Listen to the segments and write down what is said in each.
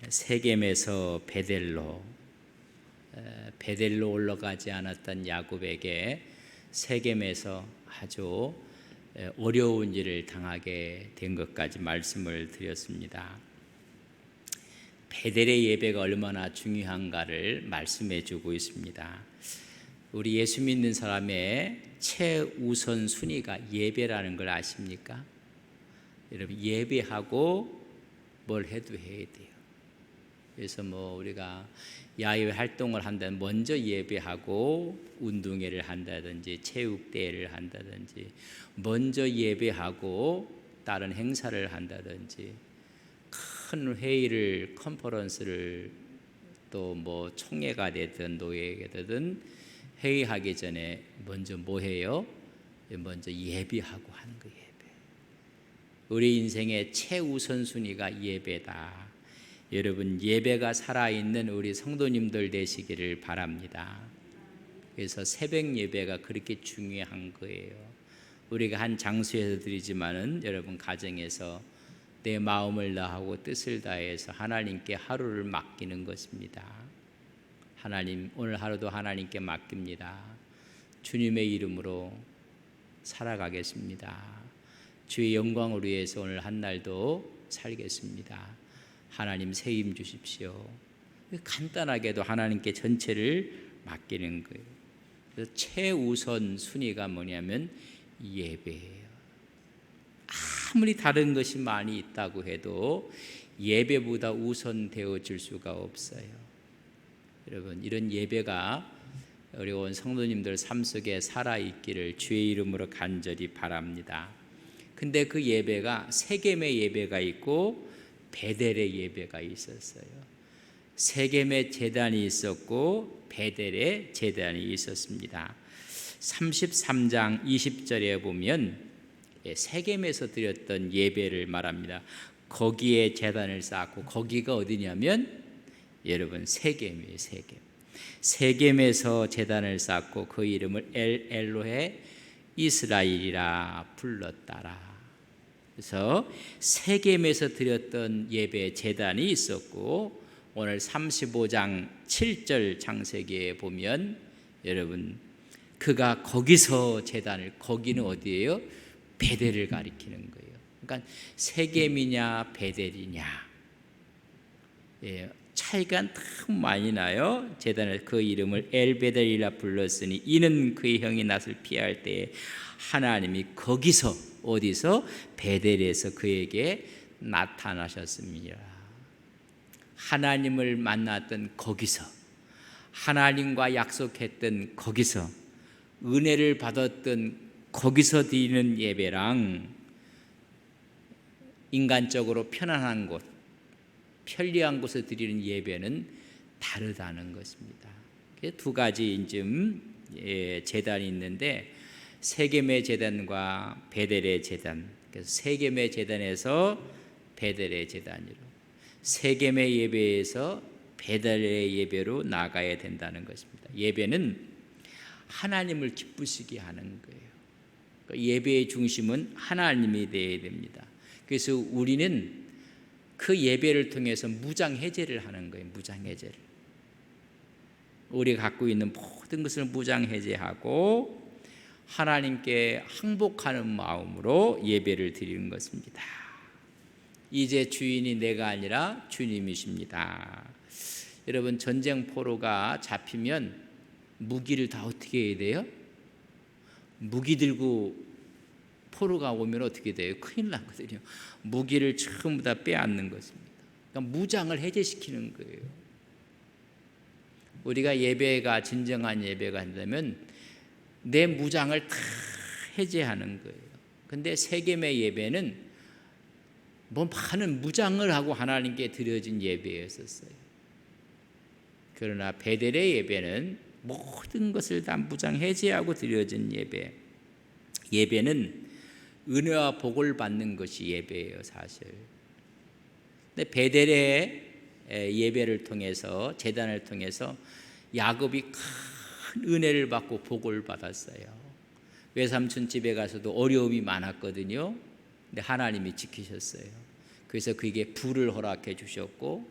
세겜에서 베델로 올라가지 않았던 야곱에게 세겜에서 아주 어려운 일을 당하게 된 것까지 말씀을 드렸습니다. 베델의 예배가 얼마나 중요한가를 말씀해 주고 있습니다. 우리 예수 믿는 사람의 최우선 순위가 예배라는 걸 아십니까? 여러분, 예배하고 뭘 해도 해야 돼요. 그래서 우리가 야외 활동을 한다면 먼저 예배하고 운동회를 한다든지 체육대회를 한다든지 먼저 예배하고 다른 행사를 한다든지 큰 회의를 컨퍼런스를 또 총회가 되든 노예가 되든 회의하기 전에 먼저 뭐 해요? 먼저 예배하고 하는 거예요. 예배. 우리 인생의 최우선순위가 예배다. 여러분, 예배가 살아있는 우리 성도님들 되시기를 바랍니다. 그래서 새벽 예배가 그렇게 중요한 거예요. 우리가 한 장소에서 드리지만은 여러분 가정에서 내 마음을 다하고 뜻을 다해서 하나님께 하루를 맡기는 것입니다. 하나님, 오늘 하루도 하나님께 맡깁니다. 주님의 이름으로 살아가겠습니다. 주의 영광을 위해서 오늘 한 날도 살겠습니다. 하나님 새 힘 주십시오. 간단하게도 하나님께 전체를 맡기는 거예요. 그래서 최우선 순위가 뭐냐면 예배예요. 아무리 다른 것이 많이 있다고 해도 예배보다 우선되어질 수가 없어요. 여러분, 이런 예배가 우리 온 성도님들 삶 속에 살아있기를 주의 이름으로 간절히 바랍니다. 근데 그 예배가 세겜의 예배가 있고 베델의 예배가 있었어요. 세겜의 제단이 있었고 베델의 제단이 있었습니다. 33장 20절에 보면 세겜에서 드렸던 예배를 말합니다. 거기에 제단을 쌓고, 거기가 어디냐면 여러분 세겜이에요. 세겜에서 제단을 쌓고 그 이름을 엘로헤 이스라엘이라 불렀다라. 그래서 세겜에서 드렸던 예배 제단이 있었고, 오늘 35장 7절 창세기에 보면 여러분 그가 거기서 제단을, 거기는 어디예요? 베델을 가리키는 거예요. 그러니까 세겜이냐 베델이냐, 차이가 너무 많이 나요. 제단을 그 이름을 엘베델이라 불렀으니 이는 그의 형이 낯을 피할 때에 하나님이 거기서, 어디서? 베델에서 그에게 나타나셨습니다. 하나님을 만났던 거기서, 하나님과 약속했던 거기서, 은혜를 받았던 거기서 드리는 예배랑 인간적으로 편안한 곳, 편리한 곳에 드리는 예배는 다르다는 것입니다. 두 가지 제단이 있는데 세겜의 제단과 베델의 제단, 그래서 세겜의 제단에서 베델의 제단으로, 세겜의 예배에서 베델의 예배로 나가야 된다는 것입니다. 예배는 하나님을 기쁘시게 하는 거예요. 예배의 중심은 하나님이 되어야 됩니다. 그래서 우리는 그 예배를 통해서 무장해제를 하는 거예요. 무장해제를. 우리가 갖고 있는 모든 것을 무장해제하고 하나님께 항복하는 마음으로 예배를 드리는 것입니다. 이제 주인이 내가 아니라 주님이십니다. 여러분, 전쟁 포로가 잡히면 무기를 다 어떻게 해야 돼요? 무기 들고 포로가 오면 어떻게 돼요? 큰일 나거든요. 무기를 전부 다 빼앗는 것입니다. 그러니까 무장을 해제시키는 거예요. 우리가 예배가 진정한 예배가 한다면 내 무장을 다 해제하는 거예요. 근데 세겜의 예배는 많은 무장을 하고 하나님께 드려진 예배였었어요. 그러나 베델의 예배는 모든 것을 다 무장 해제하고 드려진 예배. 예배는 은혜와 복을 받는 것이 예배예요, 사실. 근데 베델의 예배를 통해서, 제단을 통해서 야곱이 큰 은혜를 받고 복을 받았어요. 외삼촌 집에 가서도 어려움이 많았거든요. 근데 하나님이 지키셨어요. 그래서 그에게 부를 허락해 주셨고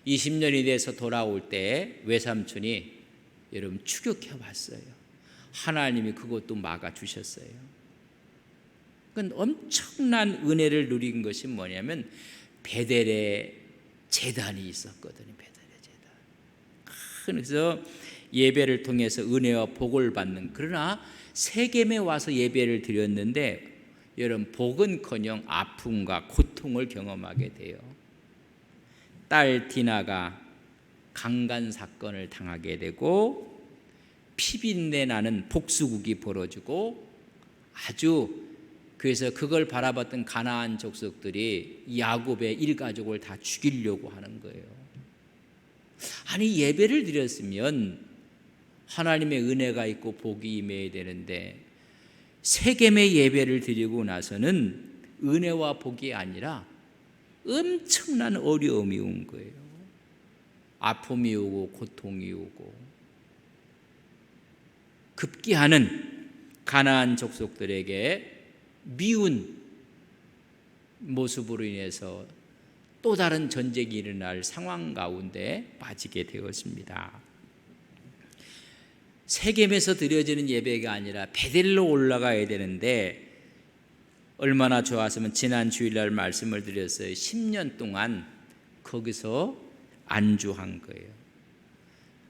20년이 돼서 돌아올 때 외삼촌이 여러분 추격해 왔어요. 하나님이 그것도 막아 주셨어요. 그건 엄청난 은혜를 누린 것이 뭐냐면 베델의 제단이 있었거든요. 베델의 제단. 그래서 예배를 통해서 은혜와 복을 받는, 그러나 세겜에 와서 예배를 드렸는데 여러분 복은커녕 아픔과 고통을 경험하게 돼요. 딸 디나가 강간 사건을 당하게 되고 피비린내 나는 복수국이 벌어지고 아주, 그래서 그걸 바라봤던 가나안 족속들이 야곱의 일가족을 다 죽이려고 하는 거예요. 아니 예배를 드렸으면 하나님의 은혜가 있고 복이 임해야 되는데 세겜의 예배를 드리고 나서는 은혜와 복이 아니라 엄청난 어려움이 온 거예요. 아픔이 오고 고통이 오고 급기야는 가나안 족속들에게 미운 모습으로 인해서 또 다른 전쟁이 일어날 상황 가운데 빠지게 되었습니다. 세겜에서 드려지는 예배가 아니라 베델로 올라가야 되는데 얼마나 좋았으면 지난 주일날 말씀을 드렸어요. 10년 동안 거기서 안주한 거예요.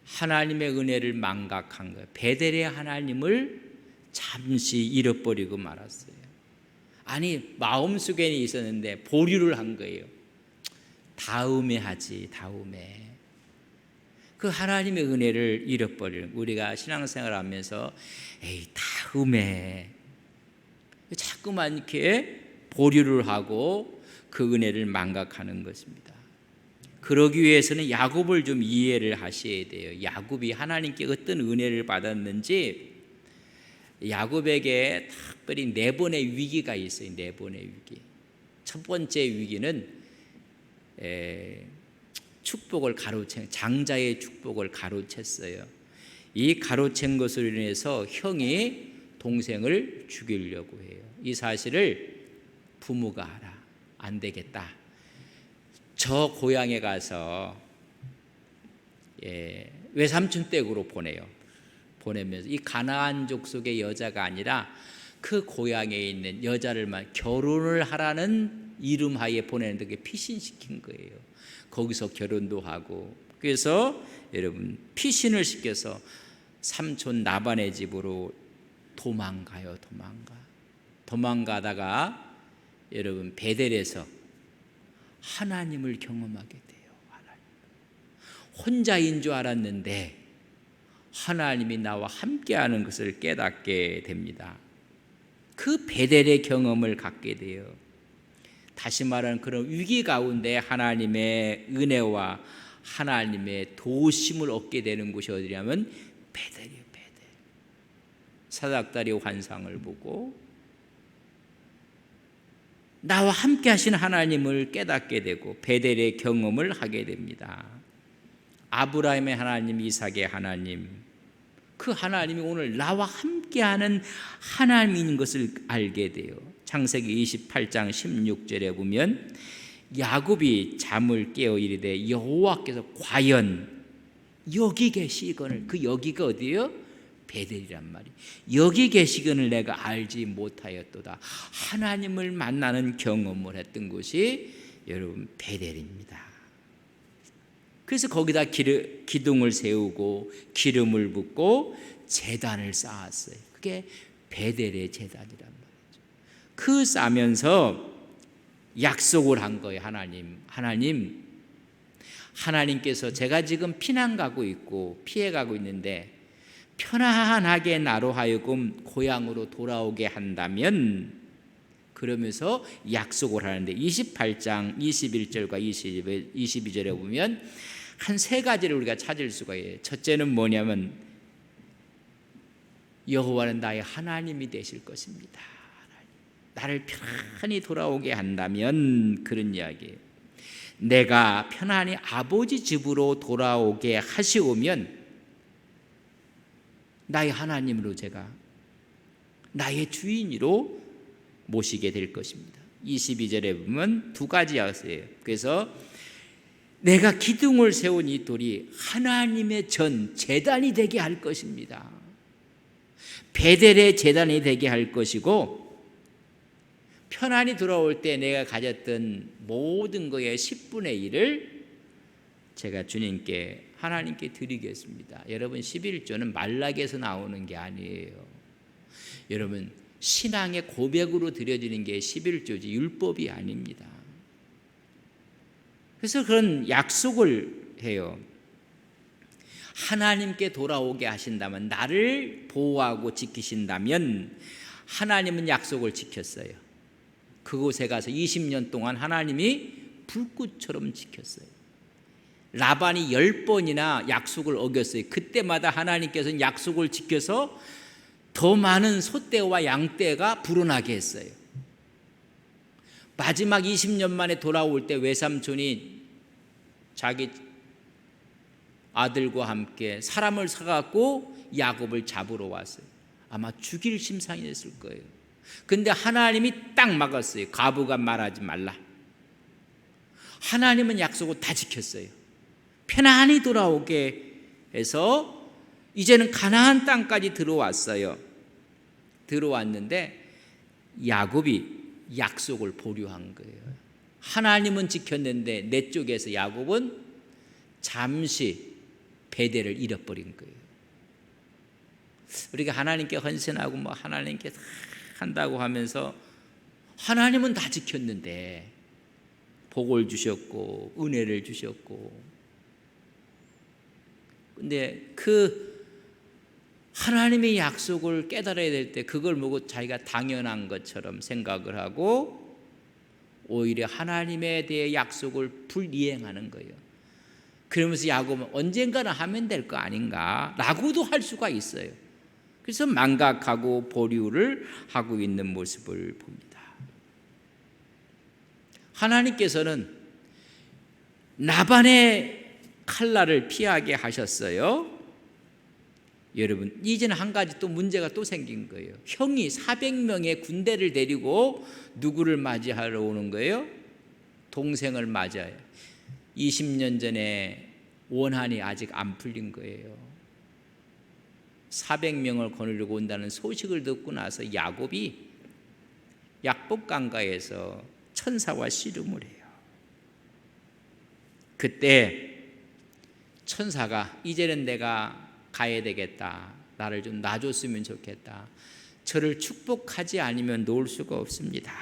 하나님의 은혜를 망각한 거예요. 베델의 하나님을 잠시 잃어버리고 말았어요. 아니 마음속에는 있었는데 보류를 한 거예요. 다음에 하지, 다음에. 그 하나님의 은혜를 잃어버리는, 우리가 신앙생활을 하면서 에이 다음에 자꾸만 이렇게 보류를 하고 그 은혜를 망각하는 것입니다. 그러기 위해서는 야곱을 좀 이해를 하셔야 돼요. 야곱이 하나님께 어떤 은혜를 받았는지. 야곱에게 특별히 네 번의 위기가 있어요. 네 번의 위기. 첫 번째 위기는 축복을 가로챈, 장자의 축복을 가로챘어요. 이 가로챈 것으로 인해서 형이 동생을 죽이려고 해요. 이 사실을 부모가 알아. 안 되겠다. 저 고향에 가서 외삼촌 댁으로 보내요. 보내면서 이 가나안 족속의 여자가 아니라 그 고향에 있는 여자를만 결혼을 하라는 이름하에 보내는데 그게 피신시킨 거예요. 거기서 결혼도 하고. 그래서 여러분 피신을 시켜서 삼촌 나반의 집으로 도망가요. 도망가다가 여러분 베델에서 하나님을 경험하게 돼요. 하나님. 혼자인 줄 알았는데 하나님이 나와 함께하는 것을 깨닫게 됩니다. 그 베델의 경험을 갖게 돼요. 다시 말하는 그런 위기 가운데 하나님의 은혜와 하나님의 도우심을 얻게 되는 곳이 어디냐면 베델이에요. 베델. 사닥다리 환상을 보고 나와 함께 하신 하나님을 깨닫게 되고 베델의 경험을 하게 됩니다. 아브라함의 하나님, 이삭의 하나님, 그 하나님이 오늘 나와 함께하는 하나님인 것을 알게 돼요. 창세기 28장 16절에 보면 야곱이 잠을 깨어 이르되 여호와께서 과연 여기 계시거늘, 그 여기가 어디예요? 베델이란 말이에요. 여기 계시거늘 내가 알지 못하였도다. 하나님을 만나는 경험을 했던 곳이 여러분 베델입니다. 그래서 거기다 기둥을 세우고 기름을 붓고 제단을 쌓았어요. 그게 베델의 제단이란 말이죠. 그 쌓으면서 약속을 한 거예요. 하나님께서 제가 지금 피난 가고 있고 피해 가고 있는데 편안하게 나로 하여금 고향으로 돌아오게 한다면, 그러면서 약속을 하는데 28장 21절과 22절에 보면 한 세 가지를 우리가 찾을 수가 있어요. 첫째는 뭐냐면 여호와는 나의 하나님이 되실 것입니다. 나를 편안히 돌아오게 한다면, 그런 이야기예요. 내가 편안히 아버지 집으로 돌아오게 하시오면 나의 하나님으로 제가 나의 주인으로 모시게 될 것입니다. 22절에 보면 두 가지 약속이에요. 그래서 내가 기둥을 세운 이 돌이 하나님의 전 제단이 되게 할 것입니다. 베델의 제단이 되게 할 것이고, 편안히 돌아올 때 내가 가졌던 모든 것의 10분의 1을 제가 주님께, 하나님께 드리겠습니다. 여러분, 11조는 말락에서 나오는 게 아니에요. 여러분, 신앙의 고백으로 드려지는 게 11조지 율법이 아닙니다. 그래서 그런 약속을 해요. 하나님께 돌아오게 하신다면, 나를 보호하고 지키신다면 하나님은 약속을 지켰어요. 그곳에 가서 20년 동안 하나님이 불꽃처럼 지켰어요. 라반이 10번이나 약속을 어겼어요. 그때마다 하나님께서는 약속을 지켜서 더 많은 소떼와 양떼가 불어나게 했어요. 마지막 20년 만에 돌아올 때 외삼촌이 자기 아들과 함께 사람을 사갖고 야곱을 잡으러 왔어요. 아마 죽일 심상이었을 거예요. 근데 하나님이 딱 막았어요. 과부가 말하지 말라. 하나님은 약속을 다 지켰어요. 편안히 돌아오게 해서 이제는 가나안 땅까지 들어왔어요. 들어왔는데 야곱이 약속을 보류한 거예요. 하나님은 지켰는데 내 쪽에서 야곱은 잠시 베델을 잃어버린 거예요. 우리가 하나님께 헌신하고 뭐 하나님께 한다고 하면서 하나님은 다 지켰는데 복을 주셨고 은혜를 주셨고, 근데 그 하나님의 약속을 깨달아야 될 때 그걸 보고 자기가 당연한 것처럼 생각을 하고 오히려 하나님에 대해 약속을 불이행하는 거예요. 그러면서 야곱은 언젠가는 하면 될 거 아닌가 라고도 할 수가 있어요. 그래서 망각하고 보류를 하고 있는 모습을 봅니다. 하나님께서는 나반의 칼날을 피하게 하셨어요. 여러분, 이제는 한 가지 또 문제가 또 생긴 거예요. 형이 400명의 군대를 데리고 누구를 맞이하러 오는 거예요? 동생을 맞아요. 20년 전에 원한이 아직 안 풀린 거예요. 400명을 거느리고 온다는 소식을 듣고 나서 야곱이 약복강가에서 천사와 씨름을 해요. 그때 천사가 이제는 내가 가야 되겠다. 나를 좀 놔줬으면 좋겠다. 저를 축복하지 않으면 놓을 수가 없습니다.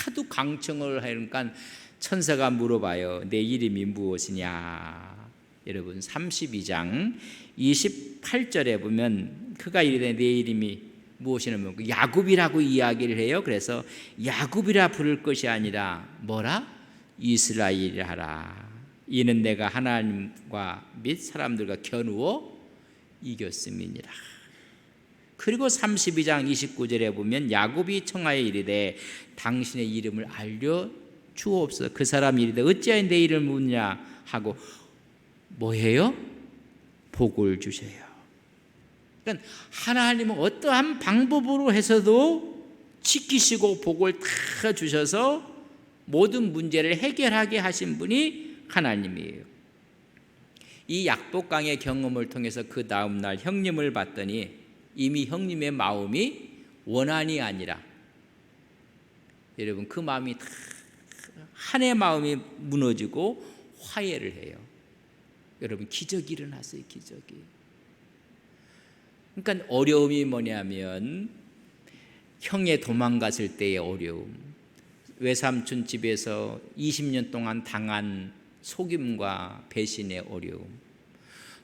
하도 강청을 하니까 천사가 물어봐요. 내 이름이 무엇이냐? 여러분, 32장 28절에 보면 그가 이르되 내 이름이 무엇이냐면 야곱이라고 이야기를 해요. 그래서 야곱이라 부를 것이 아니라 뭐라? 이스라엘이라 하라. 이는 내가 하나님과 및 사람들과 겨누어 이겼음이니라. 그리고 32장 29절에 보면 야곱이 청하여 이르되 당신의 이름을 알려 주옵소서. 그 사람이 이르되 어찌하여 내 이름을 묻냐 하고 뭐해요? 복을 주셔요. 그러니까 하나님은 어떠한 방법으로 해서도 지키시고 복을 다 주셔서 모든 문제를 해결하게 하신 분이 하나님이에요. 이 약복강의 경험을 통해서 그 다음 날 형님을 봤더니 이미 형님의 마음이 원한이 아니라, 여러분, 그 마음이 다 한의 마음이 무너지고 화해를 해요. 여러분, 기적이 일어났어요. 기적이. 그러니까 어려움이 뭐냐면 형에 도망갔을 때의 어려움, 외삼촌 집에서 20년 동안 당한 속임과 배신의 어려움,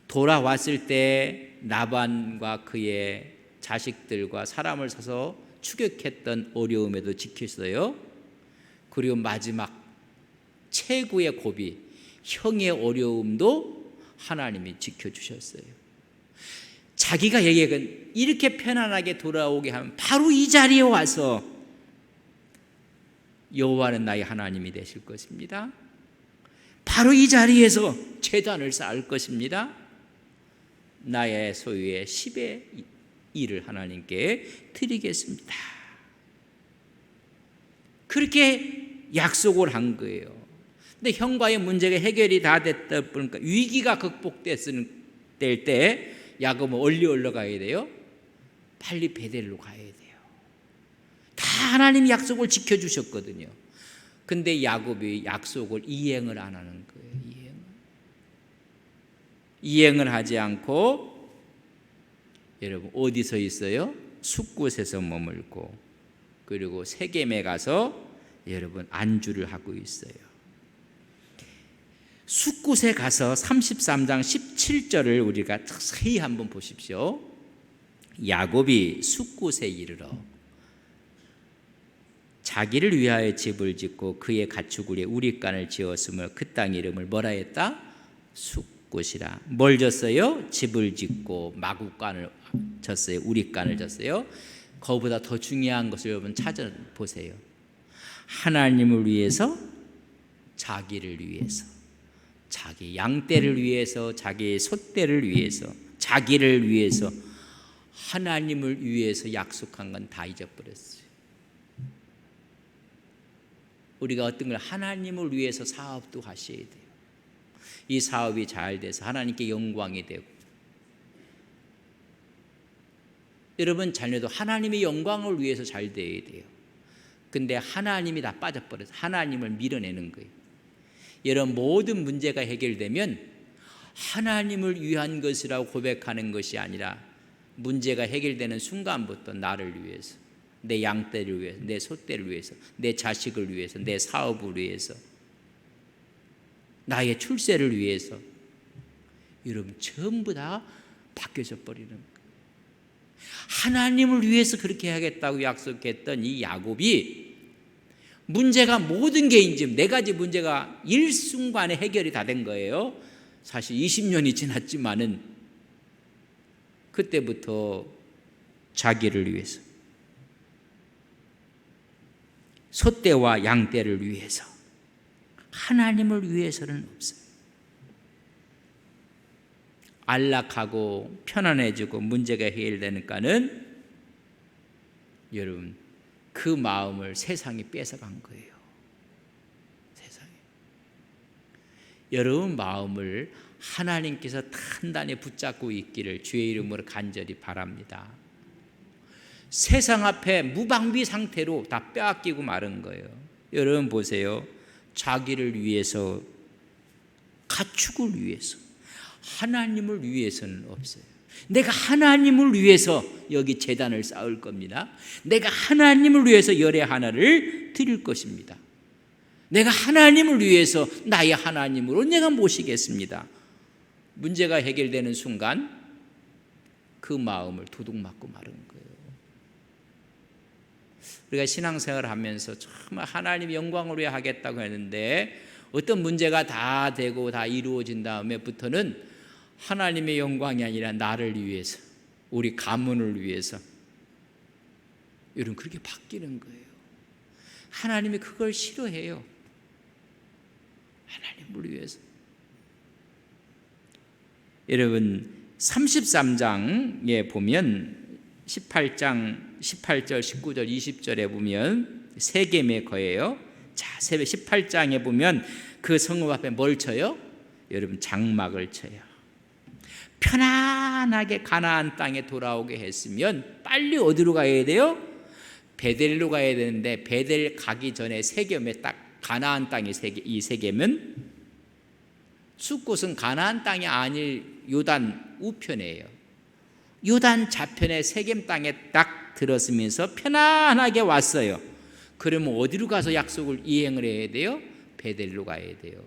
돌아왔을 때 나반과 그의 자식들과 사람을 사서 추격했던 어려움에도 지켰어요. 그리고 마지막 최고의 고비, 형의 어려움도 하나님이 지켜주셨어요. 자기가 얘기한 이렇게 편안하게 돌아오게 하면 바로 이 자리에 와서 여호와는 나의 하나님이 되실 것입니다. 바로 이 자리에서 제단을 쌓을 것입니다. 나의 소유의 10의 1을 하나님께 드리겠습니다. 그렇게 약속을 한 거예요. 근데 형과의 문제가 해결이 다 됐다 보니까 위기가 극복됐을 때 야곱은 얼리 올라가야 돼요. 빨리 베델로 가야 돼요. 다 하나님이 약속을 지켜주셨거든요. 근데 야곱이 약속을 이행을 안 하는 거예요. 이행을 하지 않고 여러분 어디서 있어요? 숫곳에서 머물고 그리고 세겜에 가서 여러분 안주를 하고 있어요. 숫곳에 가서 33장 17절을 우리가 자세히 한번 보십시오. 야곱이 숫곳에 이르러 자기를 위하여 집을 짓고 그의 가축 위에 우릿간을 지었으므로 그 땅 이름을 뭐라 했다? 숫곳이라. 뭘 졌어요? 집을 짓고 마구간을 졌어요. 우릿간을 졌어요. 그거보다 더 중요한 것을 여러분 찾아보세요. 하나님을 위해서, 자기를 위해서, 자기 양떼를 위해서, 자기 소떼를 위해서, 자기를 위해서, 하나님을 위해서 약속한 건 다 잊어버렸어요. 우리가 어떤 걸 하나님을 위해서 사업도 하셔야 돼요. 이 사업이 잘 돼서 하나님께 영광이 되고, 여러분 자녀도 하나님의 영광을 위해서 잘 돼야 돼요. 근데 하나님이 다 빠져버려서 하나님을 밀어내는 거예요. 여러분 모든 문제가 해결되면 하나님을 위한 것이라고 고백하는 것이 아니라 문제가 해결되는 순간부터 나를 위해서, 내 양떼를 위해서, 내 소떼를 위해서, 내 자식을 위해서, 내 사업을 위해서, 나의 출세를 위해서, 여러분 전부 다 바뀌어져 버리는 거예요. 하나님을 위해서 그렇게 하겠다고 약속했던 이 야곱이 문제가 모든 게 이제 네 가지 문제가 일순간에 해결이 다 된 거예요. 사실 20년이 지났지만은 그때부터 자기를 위해서, 소떼와 양떼를 위해서, 하나님을 위해서는 없어요. 안락하고 편안해지고 문제가 해결되니까는 여러분 그 마음을 세상이 뺏어간 거예요. 세상이. 여러분 마음을 하나님께서 단단히 붙잡고 있기를 주의 이름으로 간절히 바랍니다. 세상 앞에 무방비 상태로 다 빼앗기고 마른 거예요. 여러분 보세요. 자기를 위해서, 가축을 위해서, 하나님을 위해서는 없어요. 내가 하나님을 위해서 여기 제단을 쌓을 겁니다. 내가 하나님을 위해서 열의 하나를 드릴 것입니다. 내가 하나님을 위해서 나의 하나님으로 내가 모시겠습니다. 문제가 해결되는 순간 그 마음을 도둑맞고 마른 거예요. 우리가 신앙생활을 하면서 정말 하나님 영광을 위해 하겠다고 했는데 어떤 문제가 다 되고 다 이루어진 다음에부터는 하나님의 영광이 아니라 나를 위해서, 우리 가문을 위해서, 여러분 그렇게 바뀌는 거예요. 하나님이 그걸 싫어해요. 하나님을 위해서. 여러분 33장에 보면 18장 18절 19절 20절에 보면 세겜의 거예요. 자, 18장에 보면 그 성읍 앞에 뭘 쳐요? 여러분 장막을 쳐요. 편안하게 가나안 땅에 돌아오게 했으면 빨리 어디로 가야 돼요? 베델로 가야 되는데 베델 가기 전에 세겜에 딱 가나안 땅이 이 세겜은 숫곳은 가나안 땅이 아닐 요단 우편이에요. 요단 좌편에 세겜 땅에 딱 들었으면서 편안하게 왔어요. 그러면 어디로 가서 약속을 이행을 해야 돼요? 베델로 가야 돼요.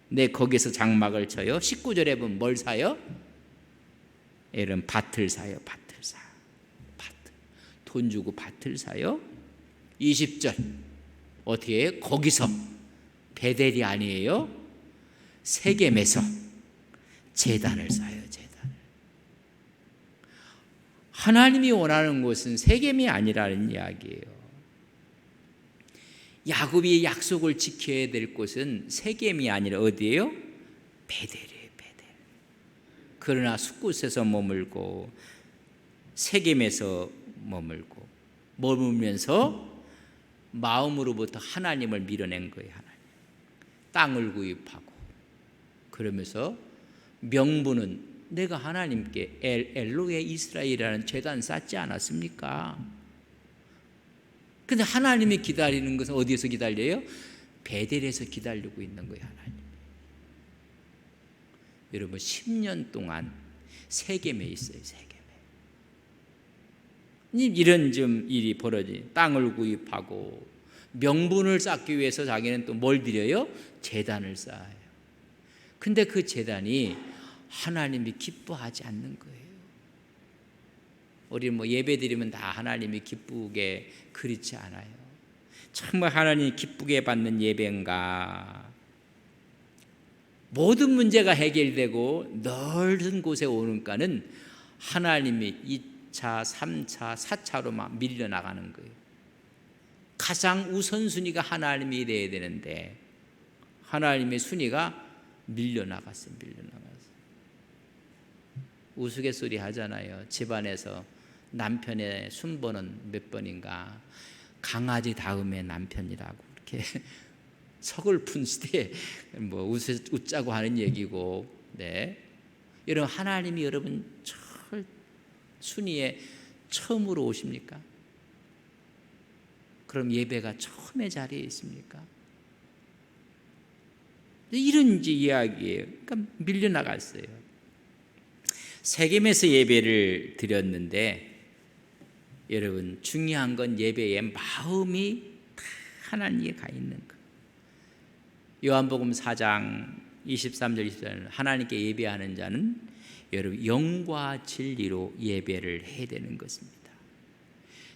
네, 거기서 장막을 쳐요. 19절에 보면 뭘 사요? 여러분 밭을 사요. 밭을 사. 밭. 돈 주고 밭을 사요. 20절 어떻게 해요? 거기서 베델이 아니에요. 세겜에서 제단을 쌓아요. 제단을. 하나님이 원하는 곳은 세겜이 아니라는 이야기예요. 야곱이 약속을 지켜야 될 곳은 세겜이 아니라 어디예요? 베델이에요. 베델. 그러나 숫곳에서 머물고 세겜에서 머물고 머물면서 마음으로부터 하나님을 밀어낸 거예요. 하나님. 땅을 구입하고 그러면서 명분은 내가 하나님께 엘로헤 이스라엘이라는 제단 쌓지 않았습니까? 근데 하나님이 기다리는 것은 어디에서 기다려요? 베델에서 기다리고 있는 거예요. 하나님. 여러분 10년 동안 세겜에 있어요. 세겜에. 이런 좀 일이 벌어지. 땅을 구입하고 명분을 쌓기 위해서 자기는 또 뭘 드려요? 제단을 쌓아요. 근데 그 제단이 하나님이 기뻐하지 않는 거예요. 우리 예배 드리면 다 하나님이 기쁘게 그렇지 않아요. 정말 하나님이 기쁘게 받는 예배인가? 모든 문제가 해결되고 넓은 곳에 오는가는 하나님이 2차, 3차, 4차로 막 밀려나가는 거예요. 가장 우선순위가 하나님이 돼야 되는데 하나님의 순위가 밀려나갔어요. 우스갯소리 하잖아요. 집안에서 남편의 순번은 몇 번인가? 강아지 다음에 남편이라고 이렇게 서글픈 시대에 웃자고 하는 얘기고, 네. 여러분 하나님이 여러분 순위에 처음으로 오십니까? 그럼 예배가 처음의 자리에 있습니까? 이런 이야기예요. 그러니까 밀려나갔어요. 세겜에서 예배를 드렸는데 여러분 중요한 건 예배의 마음이 다 하나님께 가 있는 거. 요한복음 4장 23절 24절 하나님께 예배하는 자는 여러분 영과 진리로 예배를 해야 되는 것입니다.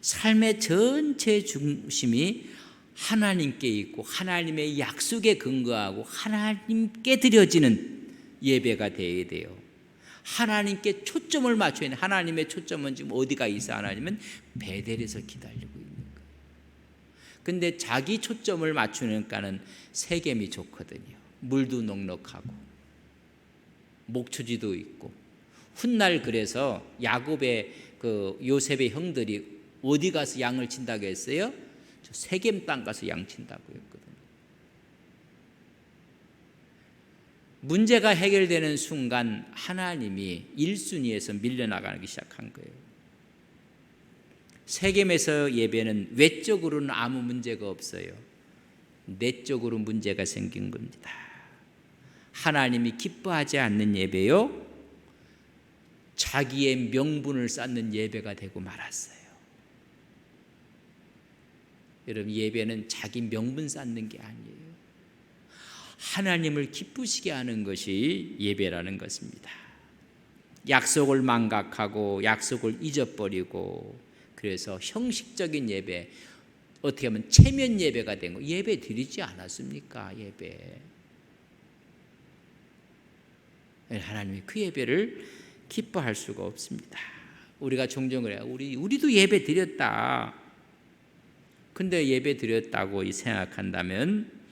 삶의 전체 중심이 하나님께 있고 하나님의 약속에 근거하고 하나님께 드려지는 예배가 되어야 돼요. 하나님께 초점을 맞춰야 돼요. 하나님의 초점은 지금 어디가 있어? 하나님은 베델에서 기다리고 있는 거예요. 근데 자기 초점을 맞추니까는 세겜이 좋거든요. 물도 넉넉하고 목초지도 있고 훗날 그래서 야곱의 요셉의 형들이 어디 가서 양을 친다고 했어요? 저 세겜 땅 가서 양 친다고 했거든요. 문제가 해결되는 순간 하나님이 1순위에서 밀려나가기 시작한 거예요. 세겜에서 예배는 외적으로는 아무 문제가 없어요. 내적으로 문제가 생긴 겁니다. 하나님이 기뻐하지 않는 예배요, 자기의 명분을 쌓는 예배가 되고 말았어요. 여러분 예배는 자기 명분 쌓는 게 아니에요. 하나님을 기쁘시게 하는 것이 예배라는 것입니다. 약속을 망각하고 약속을 잊어버리고 그래서 형식적인 예배, 어떻게 하면 체면 예배가 된 거. 예배 드리지 않았습니까? 예배. 하나님이 그 예배를 기뻐할 수가 없습니다. 우리가 종종 그래요. 우리도 예배 드렸다. 근데 예배 드렸다고 생각한다면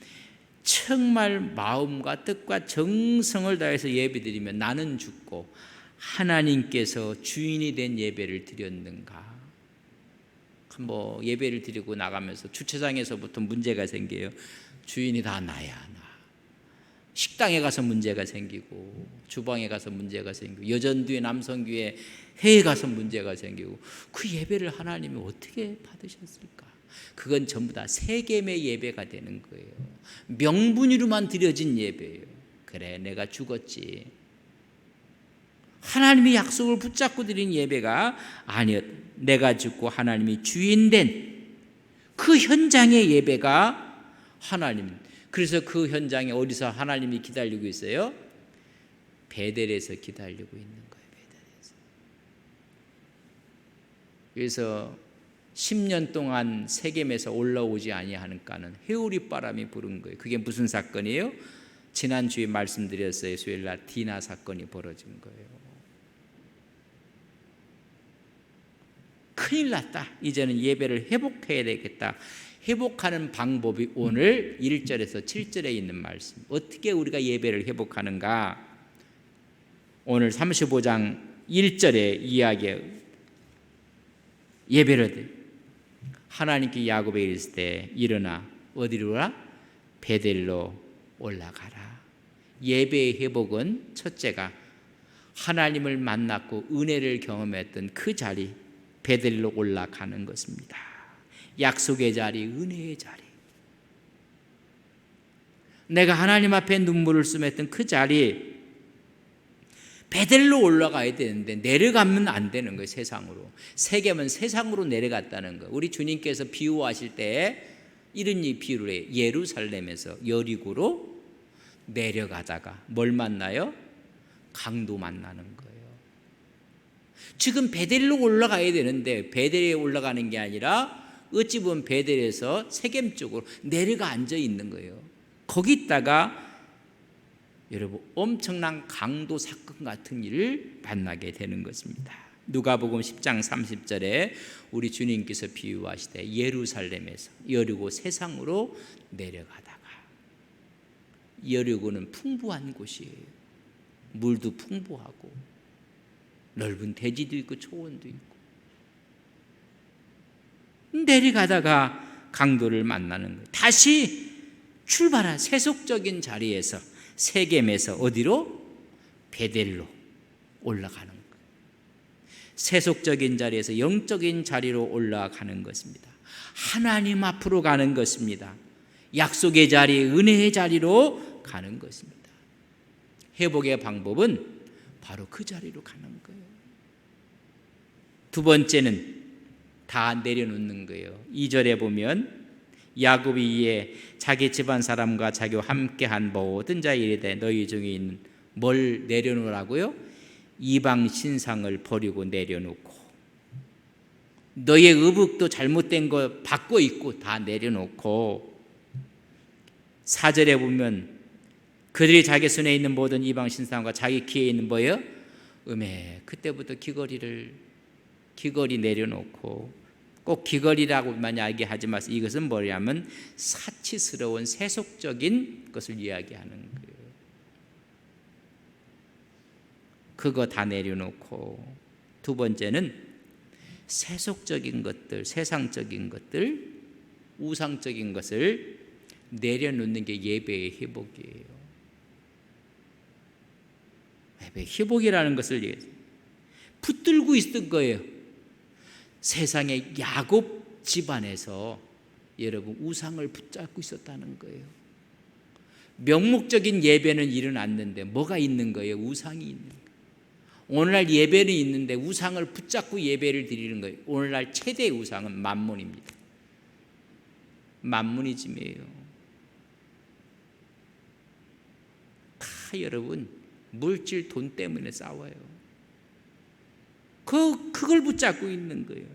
정말 마음과 뜻과 정성을 다해서 예배 드리면 나는 죽고 하나님께서 주인이 된 예배를 드렸는가? 예배를 드리고 나가면서 주차장에서부터 문제가 생겨요. 주인이 다 나야 나. 식당에 가서 문제가 생기고 주방에 가서 문제가 생기고 여전교회 남성교회 회에 가서 문제가 생기고 그 예배를 하나님이 어떻게 받으셨을까? 그건 전부 다 세겜의 예배가 되는 거예요. 명분으로만 드려진 예배예요. 그래 내가 죽었지. 하나님이 약속을 붙잡고 드린 예배가 아니었. 내가 죽고 하나님이 주인된 그 현장의 예배가 하나님. 그래서 그 현장에 어디서 하나님이 기다리고 있어요? 베델에서 기다리고 있는 거예요. 베델에서. 그래서 10년 동안 세겜에서 올라오지 아니하는가는 해오리 바람이 부른 거예요. 그게 무슨 사건이에요? 지난주에 말씀드렸어요. 수요일날 디나 사건이 벌어진 거예요. 큰일 났다. 이제는 예배를 회복해야 되겠다. 회복하는 방법이 오늘 1절에서 7절에 있는 말씀. 어떻게 우리가 예배를 회복하는가? 오늘 35장 1절에 이야기해요. 예배를 하나님께 야곱에게 이르실 때 일어나 어디로 가? 베델로 올라가라. 예배의 회복은 첫째가 하나님을 만났고 은혜를 경험했던 그 자리 베델로 올라가는 것입니다. 약속의 자리, 은혜의 자리. 내가 하나님 앞에 눈물을 쏟았던 그 자리 베델로 올라가야 되는데 내려가면 안 되는 거예요. 세상으로. 세겜은 세상으로 내려갔다는 거예요. 우리 주님께서 비유하실 때 이런 비유를 해요. 예루살렘에서 여리고로 내려가다가 뭘 만나요? 강도 만나는 거예요. 지금 베델로 올라가야 되는데 베델에 올라가는 게 아니라 어찌 보면 베델에서 세겜 쪽으로 내려가 앉아 있는 거예요. 거기다가 여러분 엄청난 강도 사건 같은 일을 만나게 되는 것입니다. 누가복음 10장 30절에 우리 주님께서 비유하시되 예루살렘에서 여리고 세상으로 내려가다가, 여리고는 풍부한 곳이에요. 물도 풍부하고 넓은 대지도 있고 초원도 있고 내려가다가 강도를 만나는 거예요. 다시 출발한 세속적인 자리에서 세겜에서 어디로? 베델로 올라가는 거예요. 세속적인 자리에서 영적인 자리로 올라가는 것입니다. 하나님 앞으로 가는 것입니다. 약속의 자리, 은혜의 자리로 가는 것입니다. 회복의 방법은 바로 그 자리로 가는 거예요. 두 번째는 다 내려놓는 거예요. 2절에 보면 야곱이 이에 자기 집안 사람과 자기와 함께한 모든 자에 이르되 너희 중에 있는 뭘 내려놓으라고요? 이방 신상을 버리고 내려놓고 너의 의복도 잘못된 거 받고 있고 다 내려놓고 4절에 보면 그들이 자기 손에 있는 모든 이방 신상과 자기 귀에 있는 뭐예요? 그때부터 귀걸이 내려놓고 꼭 귀걸이라고만 이야기하지 마세요. 이것은 뭐냐면 사치스러운 세속적인 것을 이야기하는 거예요. 그거 다 내려놓고 두 번째는 세속적인 것들, 세상적인 것들, 우상적인 것을 내려놓는 게 예배의 회복이에요. 예배의 회복이라는 것을 붙들고 있었던 거예요. 세상의 야곱 집안에서 여러분 우상을 붙잡고 있었다는 거예요. 명목적인 예배는 일어났는데 뭐가 있는 거예요? 우상이 있는 거예요. 오늘날 예배는 있는데 우상을 붙잡고 예배를 드리는 거예요. 오늘날 최대의 우상은 만몬입니다. 만무니즘이에요. 여러분 물질 돈 때문에 싸워요. 그걸 붙잡고 있는 거예요.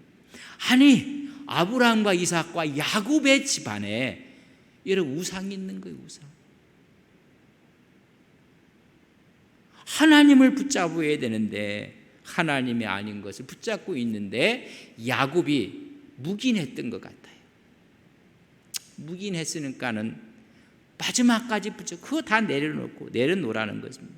아니 아브라함과 이삭과 야곱의 집안에 여러분 우상이 있는 거예요. 우상. 하나님을 붙잡아야 되는데 하나님이 아닌 것을 붙잡고 있는데 야곱이 묵인했던 것 같아요. 묵인했으니까는 마지막까지 그거 다 내려놓으라는 것입니다.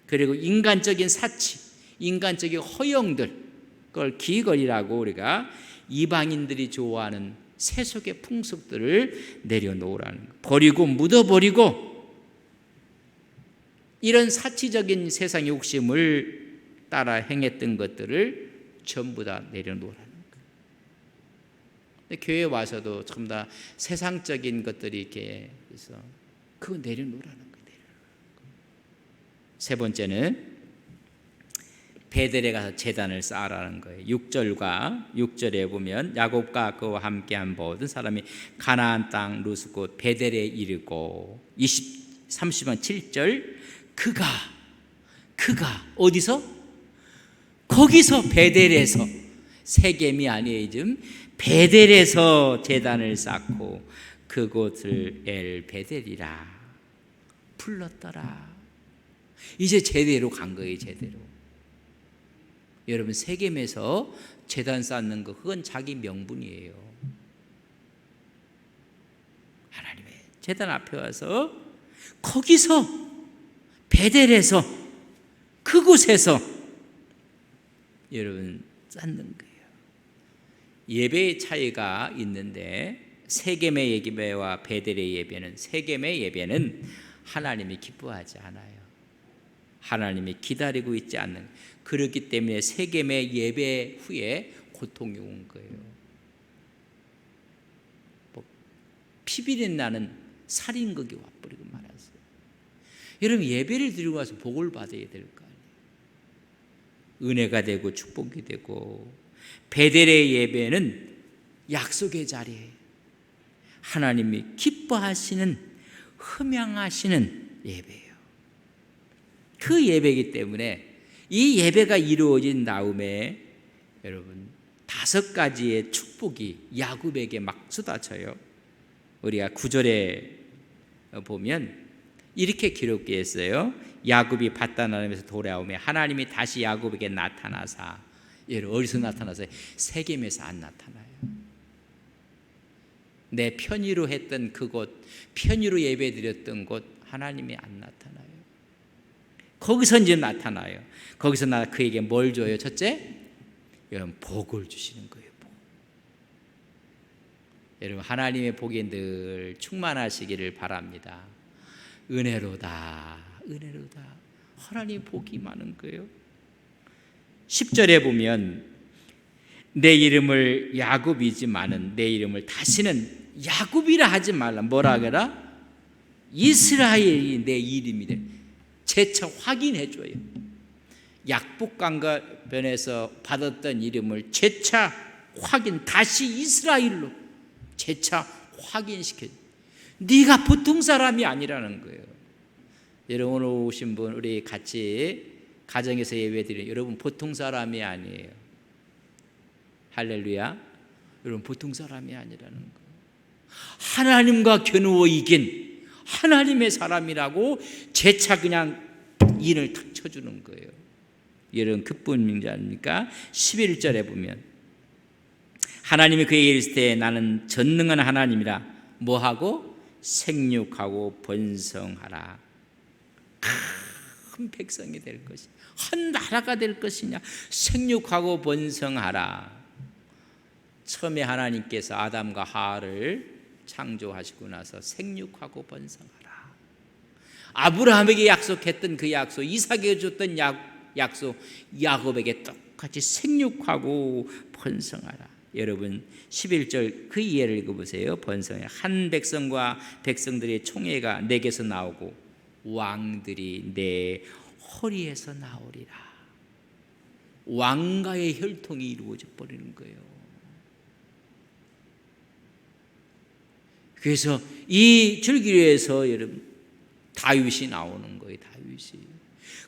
그리고 인간적인 사치, 인간적인 허영들, 그걸 귀걸이라고 우리가 이방인들이 좋아하는 세속의 풍습들을 내려놓으라는 것. 버리고 묻어버리고 이런 사치적인 세상 욕심을 따라 행했던 것들을 전부 다 내려놓으라는 거예요. 교회에 와서도 전부 다 세상적인 것들이 이렇게 해서 그거 내려놓으라는 거예요. 세 번째는 베델에 가서 제단을 쌓으라는 거예요. 6절에 보면 야곱과 그와 함께한 모든 사람이 가나안 땅 루스 곧 베델에 이르고 30번 7절 그가 어디서? 거기서 베델에서 세겜이 아니에요. 지금 베델에서 제단을 쌓고 그곳을 엘 베델이라 불렀더라. 이제 제대로 간 거예요. 제대로. 여러분 세겜에서 제단 쌓는 거 그건 자기 명분이에요. 하나님의 제단 앞에 와서 거기서 베델에서 그곳에서 여러분 쌓는 거예요. 예배의 차이가 있는데 세겜의 예배와 베델의 예배는, 세겜의 예배는 하나님이 기뻐하지 않아요. 하나님이 기다리고 있지 않는, 그렇기 때문에 세겜의 예배 후에 고통이 온 거예요. 피비린 나는 살인극이 와버리고 말았어요. 여러분, 예배를 드리고 와서 복을 받아야 될 거 아니에요. 은혜가 되고 축복이 되고. 베델의 예배는 약속의 자리에 하나님이 기뻐하시는, 흠양하시는 예배예요. 그 예배이기 때문에 이 예배가 이루어진 다음에 여러분 5가지의 축복이 야곱에게 막 쏟아져요. 우리가 9절에 보면 이렇게 기록되어 있어요. 야곱이 밧단아람에서 돌아오며 하나님이 다시 야곱에게 나타나사, 얘를 어디서 나타나서요? 세겜에서 안 나타나요. 내 편의로 했던 그곳, 편의로 예배드렸던 곳 하나님이 안 나타나요. 거기서 이제 나타나요. 거기서 그에게 뭘 줘요? 첫째, 여러분 복을 주시는 거예요. 복. 여러분, 하나님의 복이 늘 충만하시기를 바랍니다. 은혜로다, 은혜로다. 하나님 복이 많은 거예요. 10절에 보면 내 이름을 야곱이지만은 내 이름을 다시는 야곱이라 하지 말라. 뭐라 하라? 이스라엘이 내 이름이래. 재차 확인해 줘요. 약복강변에서 받았던 이름을 재차 확인, 다시 이스라엘로 재차 확인시켜. 네가 보통 사람이 아니라는 거예요. 여러분, 오늘 오신 분, 우리 같이 가정에서 예배드리는 여러분 보통 사람이 아니에요. 할렐루야. 여러분 보통 사람이 아니라는 거예요. 하나님과 겨누어 이긴 하나님의 사람이라고 재차 그냥 인을 탁 쳐주는 거예요. 여러분 그뿐인 줄 아닙니까? 11절에 보면 하나님이 그에게 이르시되 나는 전능한 하나님이라 뭐하고? 생육하고 번성하라. 큰 백성이 될 것이냐, 한 나라가 될 것이냐. 생육하고 번성하라. 처음에 하나님께서 아담과 하와를 창조하시고 나서 생육하고 번성하라. 아브라함에게 약속했던 그 약속, 이삭에게 줬던 약속, 야곱에게 똑같이 생육하고 번성하라. 여러분 11절 그 이해를 읽어보세요. 번성해. 한 백성과 백성들의 총회가 내게서 나오고 왕들이 내 허리에서 나오리라. 왕가의 혈통이 이루어져 버리는 거예요. 그래서 이 줄기로에서 여러분 다윗이 나오는 거예요. 다윗이.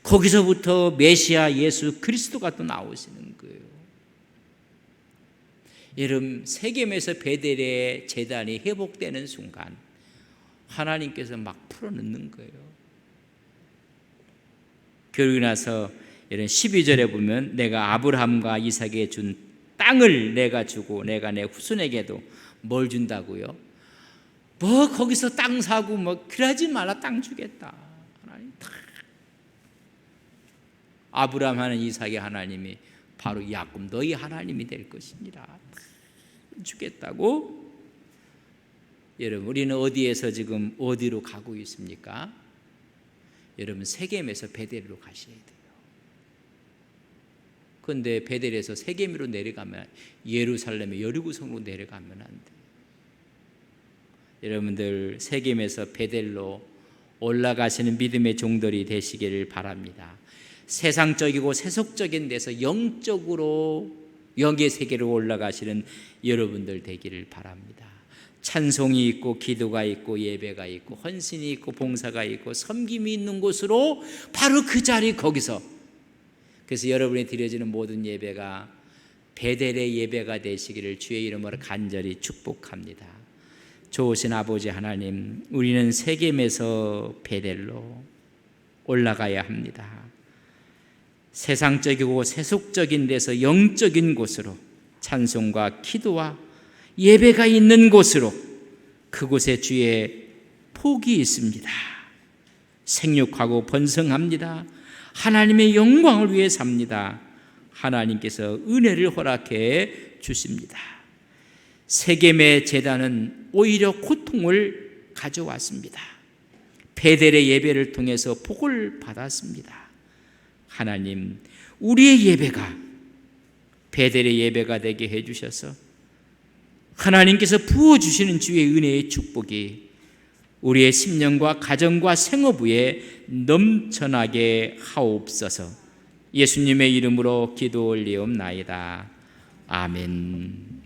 거기서부터 메시아 예수 그리스도가 또 나오시는 거예요. 여러분 세겜에서 베델의 제단이 회복되는 순간 하나님께서 막 풀어넣는 거예요. 그러고 나서 이런 12절에 보면 내가 아브라함과 이삭에게 준 땅을 내가 주고 내가 내 후손에게도 뭘 준다고요? 뭐 거기서 땅 사고 뭐 그러지 말라. 땅 주겠다. 하나님 다. 아브라함 하는 이삭의 하나님이 바로 야곱 너희 하나님이 될 것이니라. 주겠다고. 여러분 우리는 어디에서 지금 어디로 가고 있습니까? 여러분 세겜에서 베델로 가셔야 돼요. 그런데 베델에서 세겜으로 내려가면 예루살렘의 여리고성으로 내려가면 안 돼요. 여러분들 세겜에서 베델로 올라가시는 믿음의 종들이 되시기를 바랍니다. 세상적이고 세속적인 데서 영적으로 영의 세계로 올라가시는 여러분들 되기를 바랍니다. 찬송이 있고 기도가 있고 예배가 있고 헌신이 있고 봉사가 있고 섬김이 있는 곳으로 바로 그 자리 거기서. 그래서 여러분이 드려지는 모든 예배가 베델의 예배가 되시기를 주의 이름으로 간절히 축복합니다. 좋으신 아버지 하나님, 우리는 세겜에서 베델로 올라가야 합니다. 세상적이고 세속적인 데서 영적인 곳으로 찬송과 기도와 예배가 있는 곳으로, 그곳에 주의 복이 있습니다. 생육하고 번성합니다. 하나님의 영광을 위해 삽니다. 하나님께서 은혜를 허락해 주십니다. 세겜의 제단은 오히려 고통을 가져왔습니다. 베델의 예배를 통해서 복을 받았습니다. 하나님, 우리의 예배가 베델의 예배가 되게 해주셔서 하나님께서 부어주시는 주의 은혜의 축복이 우리의 심령과 가정과 생업 위에 넘쳐나게 하옵소서. 예수님의 이름으로 기도 올리옵나이다. 아멘.